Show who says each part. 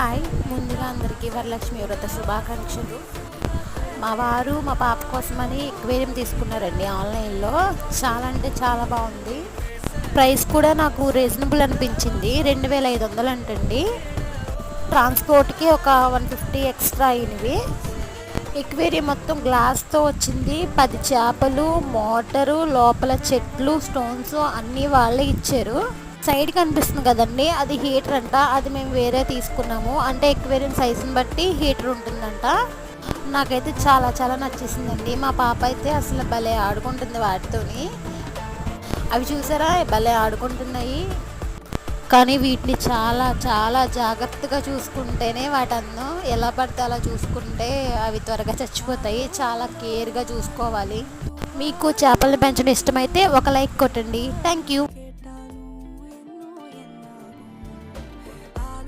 Speaker 1: Hi, ముందుగా అందరికీ వరలక్ష్మి వ్రత శుభాకాంక్షలు. మా వారు మా పాప కోసమని ఎక్వేరియం తీసుకున్నారండి ఆన్లైన్లో. చాలా అంటే చాలా బాగుంది. ప్రైస్ కూడా నాకు రీజనబుల్ అనిపించింది. 2500 అంటండి. ట్రాన్స్పోర్ట్కి ఒక 150 ఎక్స్ట్రా అయినవి. ఎక్వేరియం మొత్తం గ్లాస్తో వచ్చింది. 10 చేపలు, మోటరు, లోపల చెట్లు, స్టోన్స్ అన్నీ వాళ్ళే ఇచ్చారు. సైడ్ కనిపిస్తుంది కదండి, అది హీటర్ అంట. అది మేము వేరే తీసుకున్నాము. అంటే ఎక్వేరియం సైజుని బట్టి హీటర్ ఉంటుందంట. నాకైతే చాలా చాలా నచ్చేసిందండి. మా పాప అయితే అసలు భలే ఆడుకుంటుంది వాటితోని. అవి చూసారా, భలే ఆడుకుంటున్నాయి. కానీ వీటిని చాలా చాలా జాగ్రత్తగా చూసుకుంటేనే, వాటన్ను ఎలా పడితే అలా చూసుకుంటే అవి త్వరగా చచ్చిపోతాయి. చాలా కేర్గా చూసుకోవాలి. మీకు చేపలను పెంచడం ఇష్టమైతే ఒక లైక్ కొట్టండి. Thank you.